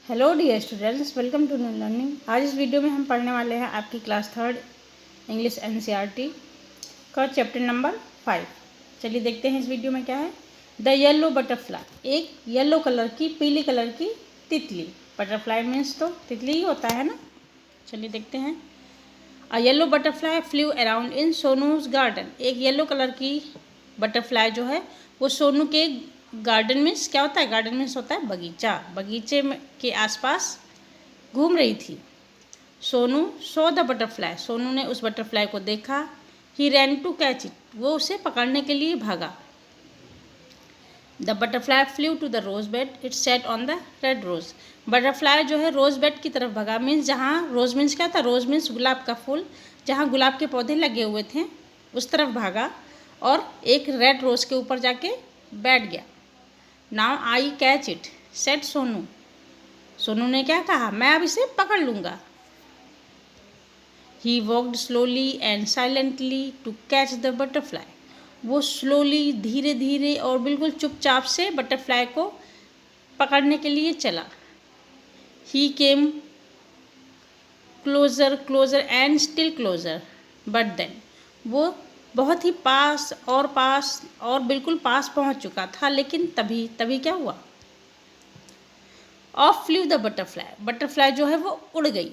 Hello dear students, welcome to new learning. आज इस video में हम पढ़ने वाले हैं आपकी क्लास 3 इंग्लिश एनसीईआरटी का चैप्टर नंबर 5। चलिए देखते हैं इस वीडियो में क्या है। द येलो बटरफ्लाई, एक येलो कलर की पीली कलर की तितली। बटरफ्लाई मीन्स तो तितली ही होता है ना। चलिए देखते हैं। A yellow butterfly flew around in Sonu's garden. एक येलो कलर की बटरफ्लाई जो है वो सोनू के गार्डन मीन्स क्या होता है? गार्डन मीन्स होता है बगीचा। बगीचे में के आसपास घूम रही थी। Sonu saw the butterfly, Sonu ने उस बटरफ्लाई को देखा। He ran to catch it, वो उसे पकड़ने के लिए भागा। The butterfly flew to the rose bed, it sat on the red rose. Butterfly जो है रोज बेड की तरफ भागा। मीन्स जहाँ रोज मीन्स क्या था? रोज मीन्स गुलाब का फूल, जहाँ गुलाब के पौधे लगे हुए थे उस तरफ भागा और एक रेड रोज के ऊपर जाके बैठ गया। Now I catch it said Sonu, Sonu ने क्या कहा? मैं अब इसे पकड़ लूँगा। He walked slowly and silently to catch the butterfly, वो स्लोली धीरे धीरे और बिल्कुल चुपचाप से बटरफ्लाई को पकड़ने के लिए चला। He came closer closer and still closer but then, वो बहुत ही पास और बिल्कुल पास पहुंच चुका था, लेकिन तभी क्या हुआ? Of flu the butterfly, butterfly जो है वो उड़ गई।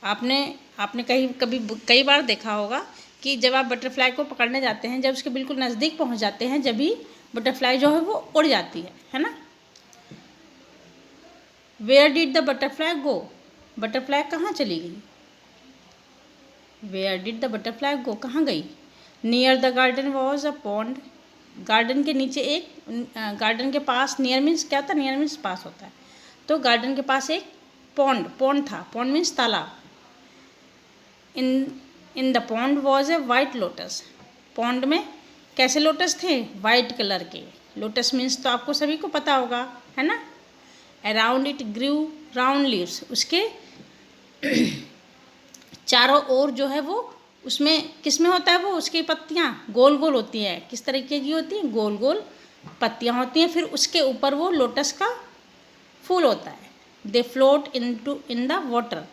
आपने कई बार देखा होगा कि जब आप बटरफ्लाई को पकड़ने जाते हैं, जब उसके बिल्कुल नज़दीक पहुंच जाते हैं, जब भी बटरफ्लाई जो है वो उड़ जाती है ना। Where did the butterfly go, butterfly कहाँ चली गई? Where did the butterfly go, कहाँ गई? Near the garden was a pond, garden के नीचे एक गार्डन के पास, नियर मीन्स क्या था? नियर मीन्स पास होता है। तो गार्डन के पास एक पॉन्ड था। पॉन्ड मीन्स तालाब। In the pond was a white lotus, pond में कैसे लोटस थे? वाइट कलर के। लोटस मीन्स तो आपको सभी को पता होगा, है ना। Around it grew round leaves, उसके चारों ओर जो है वो, उसमें किस में होता है वो? उसकी पत्तियाँ गोल गोल होती हैं। किस तरीके की होती हैं? गोल गोल पत्तियाँ होती हैं। फिर उसके ऊपर वो लोटस का फूल होता है। दे फ्लोट इन द वाटर,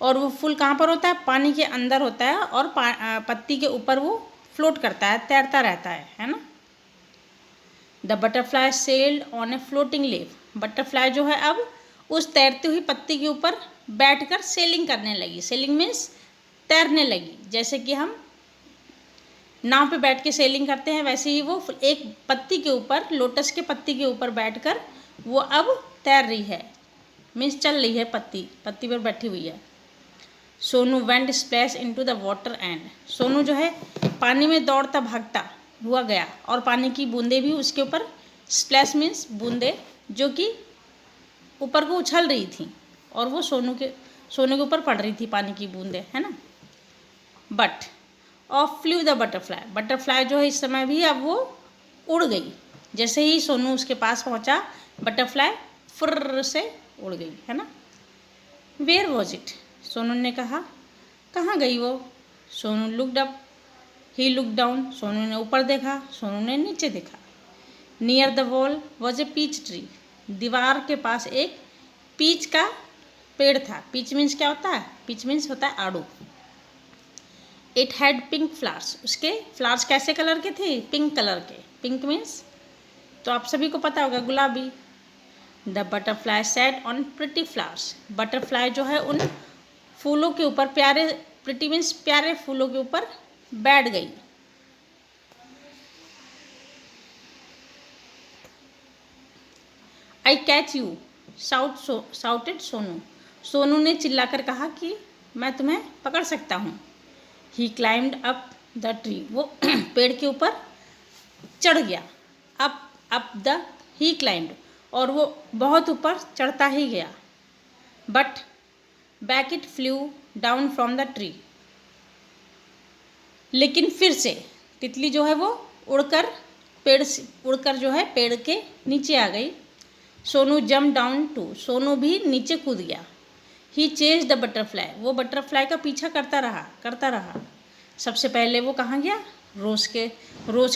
और वो फूल कहाँ पर होता है? पानी के अंदर होता है, और पत्ती के ऊपर वो फ्लोट करता है, तैरता रहता है ना। The butterfly sailed on a floating leaf, butterfly जो है अब उस तैरती हुई पत्ती के ऊपर बैठकर सेलिंग करने लगी। सेलिंग मीन्स तैरने लगी। जैसे कि हम नाव पे बैठ के सेलिंग करते हैं, वैसे ही वो एक पत्ती के ऊपर, लोटस के पत्ती के ऊपर बैठकर वो अब तैर रही है। मीन्स चल रही है, पत्ती पर बैठी हुई है। Sonu went splash into the water and, Sonu जो है पानी में दौड़ता भागता हुआ गया, और पानी की बूंदें भी उसके ऊपर, स्प्लैश मीन्स बूंदें, जो कि ऊपर को उछल रही थी, और वो सोनू के ऊपर पड़ रही थी पानी की बूंदें, है ना। But of flu the butterfly, butterfly जो है इस समय भी अब वो उड़ गई। जैसे ही सोनू उसके पास पहुंचा, बटरफ्लाई फुर्र से उड़ गई, है ना। वेयर वॉज इट, सोनू ने कहा कहाँ गई वो? Sonu looked up, he look down, Sonu ने ऊपर देखा, सोनू ने नीचे देखा। Near the wall was a peach tree, दीवार के पास एक पीच का पेड़ था। पीच मीन्स क्या होता है? पीच मीन्स होता है आड़ू। इट हैड पिंक फ्लावर्स, उसके फ्लावर्स कैसे कलर के थे? पिंक कलर के। पिंक मीन्स तो आप सभी को पता होगा, गुलाबी। The butterfly sat on pretty flowers, butterfly जो है उन फूलों के ऊपर, प्यारे, प्रिटी मीन्स प्यारे फूलों के ऊपर बैठ गई। I catch you shouted Sonu, Sonu ने चिल्लाकर कहा कि मैं तुम्हें पकड़ सकता हूँ। ही क्लाइम्ड अप द ट्री, वो पेड़ के ऊपर चढ़ गया। अप द ही क्लाइम्ड, और वो बहुत ऊपर चढ़ता ही गया। But back it flew down from the tree, लेकिन फिर से तितली जो है वो उड़कर जो है पेड़ के नीचे आ गई। Sonu jump down too, Sonu भी नीचे कूद गया। ही चेज द बटरफ्लाई, वो बटरफ्लाई का पीछा करता रहा। सबसे पहले वो कहाँ गया? रोज़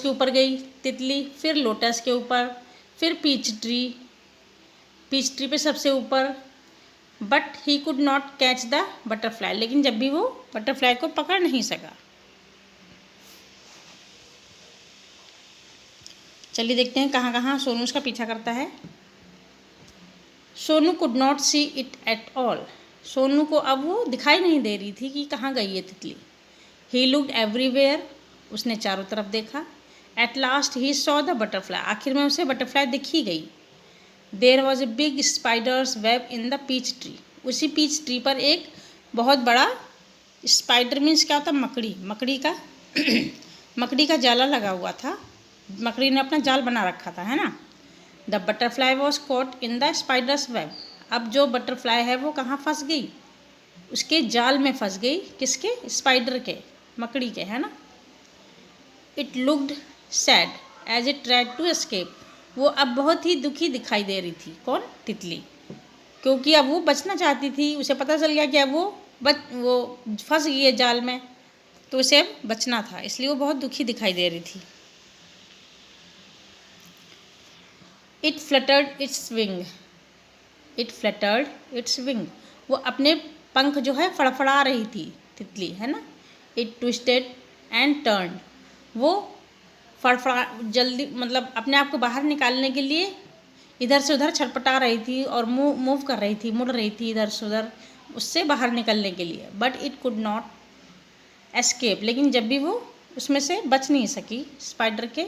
के ऊपर गई तितली, फिर लोटस के ऊपर, फिर पीच ट्री पे सबसे ऊपर, but he could not catch the butterfly, लेकिन जब भी वो बटरफ्लाई को पकड़ नहीं सका। चलिए देखते हैं कहाँ कहाँ सोनू उसका पीछा करता है। Sonu could not see it at all, Sonu को अब वो दिखाई नहीं दे रही थी कि कहाँ गई है तितली। ही लुक्ड एवरीवेयर, उसने चारों तरफ देखा। At last he saw the butterfly, आखिर में उसे बटरफ्लाई दिख ही गई। There was a big spider's web in the peach tree, उसी पीच ट्री पर एक बहुत बड़ा स्पाइडर मीन्स क्या होता, मकड़ी, मकड़ी का मकड़ी का जाला लगा हुआ था, मकड़ी ने अपना जाल बना रखा था, है ना। The butterfly was caught in the spiders web, अब जो बटरफ्लाई है वो कहाँ फंस गई, उसके जाल में फंस गई, किसके, स्पाइडर के, मकड़ी के, है ना। It looked sad as it tried to escape, वो अब बहुत ही दुखी दिखाई दे रही थी, कौन, तितली, क्योंकि अब वो बचना चाहती थी, उसे पता चल गया कि अब वो फंस गई है जाल में, तो उसे अब बचना था, इसलिए वो बहुत दुखी दिखाई दे रही थी। It fluttered it's wing, it fluttered it's wing, वो अपने पंख जो है फड़फड़ा रही थी तितली, है ना। इट ट्विस्टेड एंड टर्न, वो फड़फड़ा जल्दी मतलब अपने आप को बाहर निकालने के लिए इधर से उधर छटपटा रही थी और मूव कर रही थी, मुड़ रही थी इधर से उधर उससे बाहर निकलने के लिए। But it could not escape, लेकिन जब भी वो उसमें से बच नहीं सकी, स्पाइडर के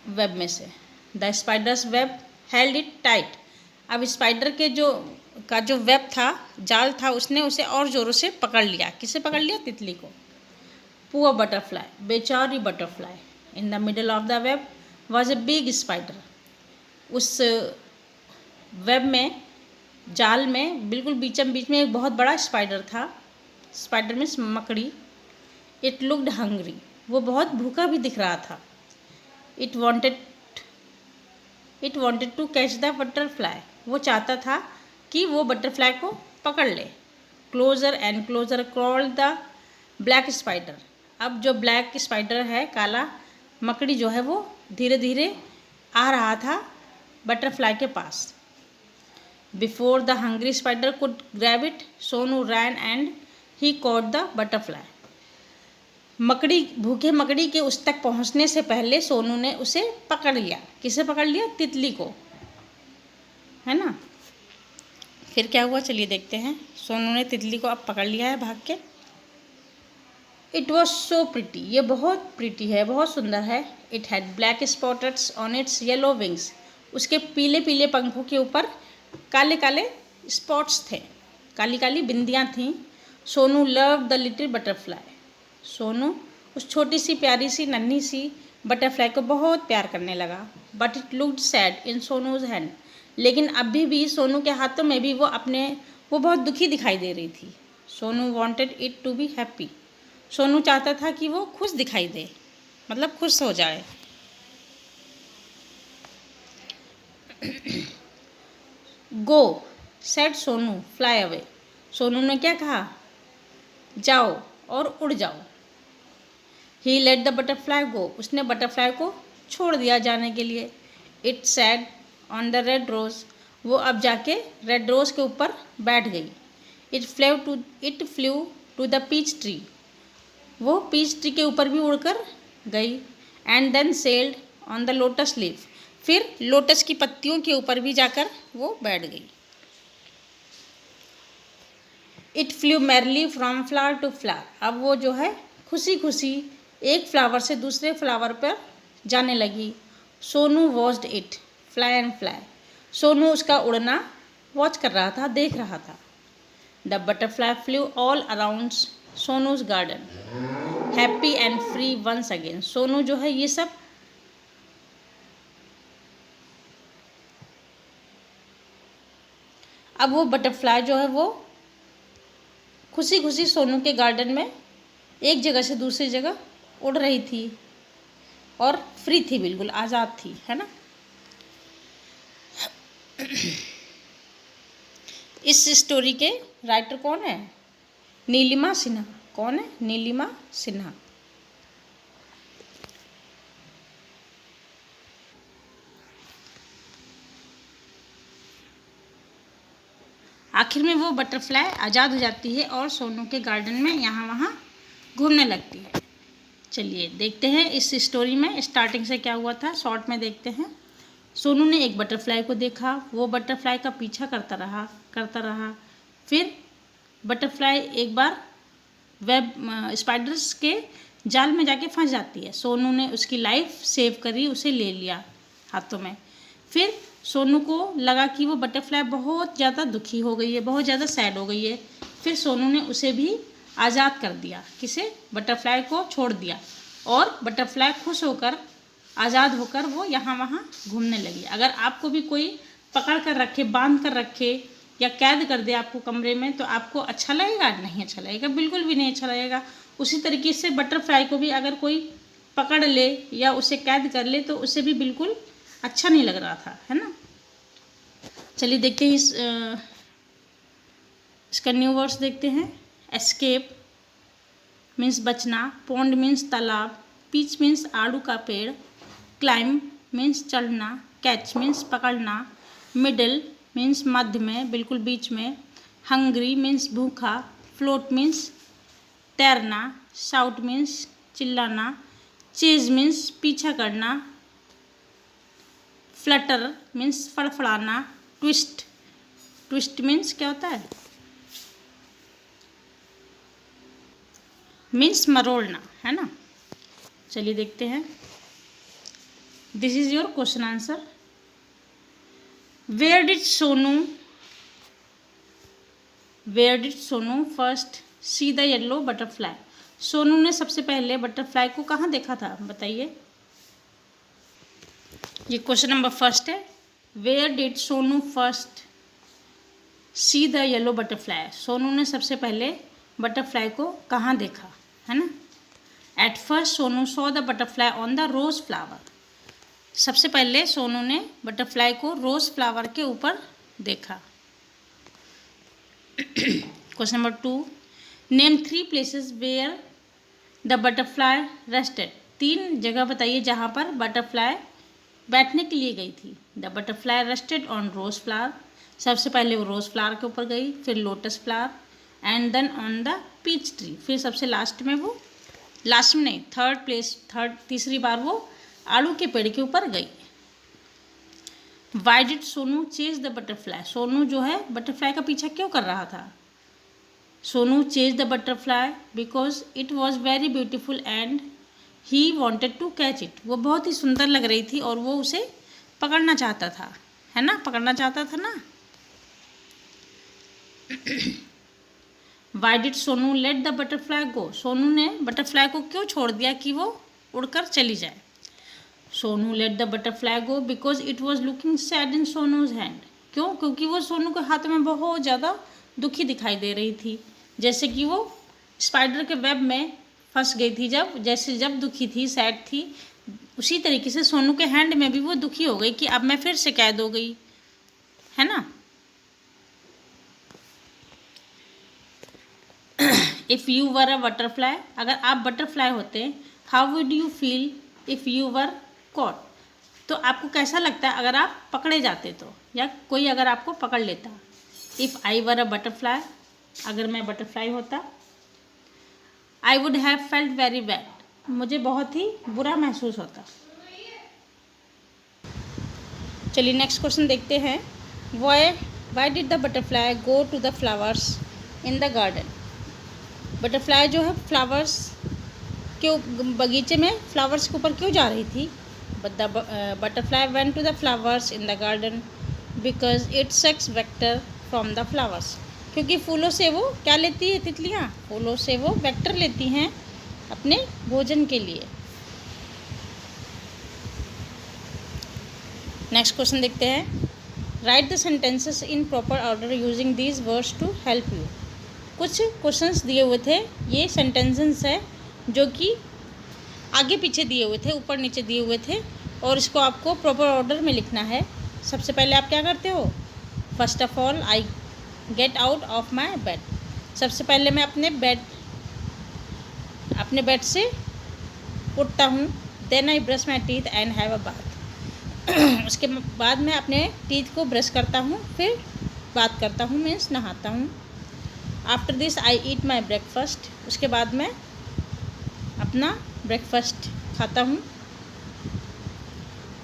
वेब में से। The spiders web held it tight, अब स्पाइडर के जो वेब था, जाल था, उसने उसे और ज़ोरों से पकड़ लिया, किसे पकड़ लिया, तितली को। पुअर बटरफ्लाई, बेचारी butterfly, in the middle of the web was a big spider, उस वेब में, जाल में बिल्कुल बीचम बीच में एक बहुत बड़ा स्पाइडर था, स्पाइडर मीन्स मकड़ी। इट लुक्ड हंग्री, वो बहुत भूखा भी दिख रहा था। It wanted to catch the butterfly, वो चाहता था कि वो बटरफ्लाई को पकड़ ले। Closer and closer crawl the black spider, अब जो ब्लैक स्पाइडर है, काला मकड़ी जो है, वो धीरे धीरे आ रहा था बटरफ्लाई के पास। Before the hungry spider could grab it, Sonu ran and he caught the butterfly, मकड़ी, भूखे मकड़ी के उस तक पहुंचने से पहले सोनू ने उसे पकड़ लिया, किसे पकड़ लिया, तितली को, है ना। फिर क्या हुआ, चलिए देखते हैं। सोनू ने तितली को अब पकड़ लिया है भाग के। इट वॉज सो प्रिटी, ये बहुत प्रिटी है, बहुत सुंदर है। It had black spots on it's yellow wings, उसके पीले पीले पंखों के ऊपर काले काले स्पॉट्स थे, काली काली बिंदियाँ थीं। Sonu love the little butterfly, Sonu उस छोटी सी प्यारी सी नन्ही सी बटरफ्लाई को बहुत प्यार करने लगा। But it looked sad in सोनूज hand, लेकिन अभी भी सोनू के हाथों में भी वो बहुत दुखी दिखाई दे रही थी। Sonu wanted it to be happy, Sonu चाहता था कि वो खुश दिखाई दे, मतलब खुश हो जाए। Go said Sonu fly away, Sonu ने क्या कहा, जाओ और उड़ जाओ। He let the butterfly go, उसने बटरफ्लाई को छोड़ दिया जाने के लिए। It sat on the red rose, वो अब जाके रेड रोज के ऊपर बैठ गई। It flew to the peach tree, वो पीच ट्री के ऊपर भी उड़कर गई। And then settled on the lotus leaf, फिर लोटस की पत्तियों के ऊपर भी जाकर वो बैठ गई। It flew merrily from flower to flower, अब वो जो है खुशी खुशी एक फ्लावर से दूसरे फ्लावर पर जाने लगी। Sonu watched it fly and fly, Sonu उसका उड़ना वॉच कर रहा था, देख रहा था। The butterfly flew all around Sonu's garden happy and free once again, Sonu जो है ये सब अब वो बटरफ्लाई जो है वो खुशी खुशी सोनू के गार्डन में एक जगह से दूसरी जगह उड़ रही थी और फ्री थी, बिल्कुल आज़ाद थी, है ना। इस स्टोरी के राइटर कौन है, नीलिमा सिन्हा। कौन है, नीलिमा सिन्हा। आखिर में वो बटरफ्लाई आज़ाद हो जाती है और सोनू के गार्डन में यहाँ वहाँ घूमने लगती है। चलिए देखते हैं इस स्टोरी में स्टार्टिंग से क्या हुआ था, शॉर्ट में देखते हैं। सोनू ने एक बटरफ्लाई को देखा, वो बटरफ्लाई का पीछा करता रहा। फिर बटरफ्लाई एक बार वेब स्पाइडर्स के जाल में जाके फंस जाती है। सोनू ने उसकी लाइफ सेव करी, उसे ले लिया हाथों में। फिर सोनू को लगा कि वो बटरफ्लाई बहुत ज़्यादा दुखी हो गई है, बहुत ज़्यादा सैड हो गई है। फिर सोनू ने उसे भी आज़ाद कर दिया। किसे? बटरफ्लाई को छोड़ दिया और बटरफ्लाई खुश होकर आज़ाद होकर वो यहाँ वहाँ घूमने लगी। अगर आपको भी कोई पकड़ कर रखे, बांध कर रखे या कैद कर दे आपको कमरे में, तो आपको अच्छा लगेगा? नहीं अच्छा लगेगा, बिल्कुल भी नहीं अच्छा लगेगा। उसी तरीके से बटरफ्लाई को भी अगर कोई पकड़ ले या उसे कैद कर ले तो उसे भी बिल्कुल अच्छा नहीं लग रहा था, है ना। चलिए देखते हैं इसका न्यू वर्ड्स देखते हैं। एस्केप मीन्स बचना, पॉन्ड मीन्स तालाब, पीच मीन्स आड़ू का पेड़, क्लाइंब मीन्स चढ़ना, कैच मीन्स पकड़ना, मिडल मीन्स मध्य में, बिल्कुल बीच में, हंग्री मीन्स भूखा, फ्लोट मीन्स तैरना, शाउट मीन्स चिल्लाना, चेज मीन्स पीछा करना, फ्लटर मीन्स फड़फड़ाना, ट्विस्ट मीन्स क्या होता है? मीन्स मरोड़ना, है ना। चलिए देखते हैं। This is your question answer. Where did Sonu first see the yellow butterfly? Sonu ने सबसे पहले बटरफ्लाई को कहाँ देखा था, बताइए। ये क्वेश्चन नंबर फर्स्ट है। Where did Sonu first see the yellow butterfly? Sonu ने सबसे पहले बटरफ्लाई को कहाँ देखा, है ना। At first Sonu saw the butterfly on the rose flower. सबसे पहले सोनू ने बटरफ्लाई को रोज फ्लावर के ऊपर देखा। Question number 2, name 3 places where the butterfly rested. 3 जगह बताइए जहाँ पर बटरफ्लाई बैठने के लिए गई थी। The butterfly rested on rose flower. सबसे पहले वो रोज फ्लावर के ऊपर गई, फिर lotus flower, and then on the peach tree. फिर सबसे लास्ट में वो, लास्ट में नहीं, तीसरी बार वो आड़ू के पेड़ के ऊपर गई। Why did Sonu chase the butterfly? Sonu जो है बटरफ्लाई का पीछा क्यों कर रहा था? Sonu chase the butterfly because it was very beautiful and he wanted to catch it. वो बहुत ही सुंदर लग रही थी और वो उसे पकड़ना चाहता था, है ना, पकड़ना चाहता था ना। Why did Sonu let the butterfly go? Sonu ने बटरफ्लाई को क्यों छोड़ दिया कि वो उड़कर चली जाए? Sonu let the butterfly go because it was looking sad in सोनूज hand. क्यों? क्योंकि वो सोनू के हाथ में बहुत ज़्यादा दुखी दिखाई दे रही थी, जैसे कि वो स्पाइडर के वेब में फंस गई थी जब दुखी थी, सैड थी। उसी तरीके से सोनू के हैंड में भी वो दुखी हो गई कि अब मैं फिर से कैद हो गई, है ना। If you were a butterfly, अगर आप बटरफ्लाई होते, how would you feel if you were caught? तो आपको कैसा लगता है अगर आप पकड़े जाते तो, या कोई अगर आपको पकड़ लेता। If I were a butterfly, अगर मैं बटरफ्लाई होता, I would have felt very bad, मुझे बहुत ही बुरा महसूस होता। चलिए नेक्स्ट क्वेश्चन देखते हैं। Why did the butterfly go to the flowers in the garden? Butterfly जो है फ्लावर्स के बगीचे में फ्लावर्स के ऊपर क्यों जा रही थी? But the butterfly went to the flowers in the garden because it sucks nectar from the flowers. क्योंकि फूलों से वो क्या लेती है तितलियाँ? फूलों से वो वेक्टर लेती हैं अपने भोजन के लिए। नेक्स्ट क्वेश्चन देखते हैं। Write the sentences in proper order using these words to help you. कुछ क्वेश्चंस दिए हुए थे, ये सेंटेंसेस है जो कि आगे पीछे दिए हुए थे, ऊपर नीचे दिए हुए थे, और इसको आपको प्रॉपर ऑर्डर में लिखना है। सबसे पहले आप क्या करते हो? First of all I get out of my bed. सबसे पहले मैं अपने बेड से उठता हूँ। Then I brush my teeth and have a bath. उसके बाद मैं अपने टीथ को ब्रश करता हूँ, फिर बात करता हूँ मीन्स नहाता हूँ। After this I eat my breakfast, उसके बाद मैं अपना ब्रेकफास्ट खाता हूँ।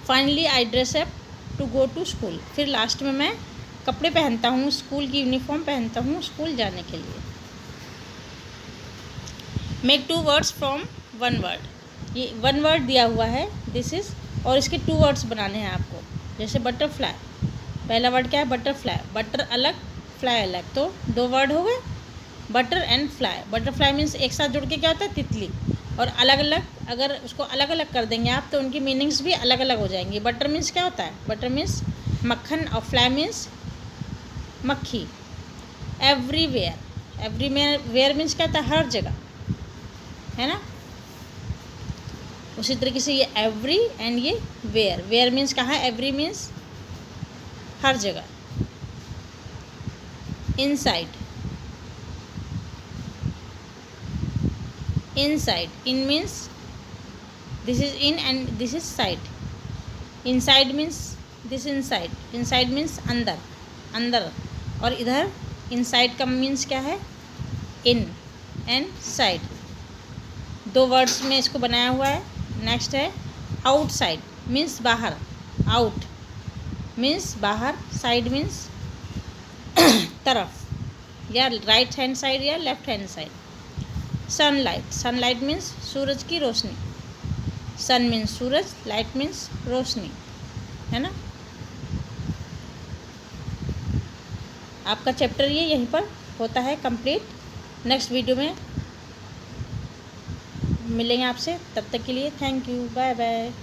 Finally I dress up to go to school, फिर लास्ट में मैं कपड़े पहनता हूँ, स्कूल की यूनिफॉर्म पहनता हूँ स्कूल जाने के लिए। मेक 2 वर्ड्स फ्रॉम 1 वर्ड, ये 1 वर्ड दिया हुआ है दिस इज़, और इसके 2 वर्ड्स बनाने हैं आपको। जैसे बटरफ्लाई, पहला वर्ड क्या है बटरफ्लाई, बटर अलग फ्लाई अलग, तो 2 वर्ड हो गए butter and fly. Butterfly means एक साथ जुड़ के क्या होता है तितली, और अलग अलग अगर उसको अलग अलग कर देंगे आप तो उनकी मीनिंग्स भी अलग अलग हो जाएंगी। बटर मीन्स क्या होता है, बटर मीन्स मक्खन, और फ्लाई मीन्स मक्खी। एवरीवेयर, एवरीवेयर मीन्स क्या होता है हर जगह, है ना। उसी तरीके से ये एवरी एंड ये वेयर, वेयर मीन्स कहाँ, एवरी मीन्स हर जगह। Inside, inside, in means this is in and this is side. Inside means this inside, inside means अंदर, अंदर, और इधर इनसाइड का मीन्स क्या है इन एंड साइड। 2 वर्ड्स में इसको बनाया हुआ है। नेक्स्ट है आउटसाइड, मीन्स बाहर, आउट मीन्स बाहर, साइड मीन्स तरफ, या राइट हैंड साइड या left hand side. Sunlight, sunlight means सूरज की रोशनी, सन मीन्स सूरज, लाइट मीन्स रोशनी, है ना। आपका चैप्टर ये यहीं पर होता है कंप्लीट। नेक्स्ट वीडियो में मिलेंगे आपसे, तब तक के लिए थैंक यू, बाय बाय।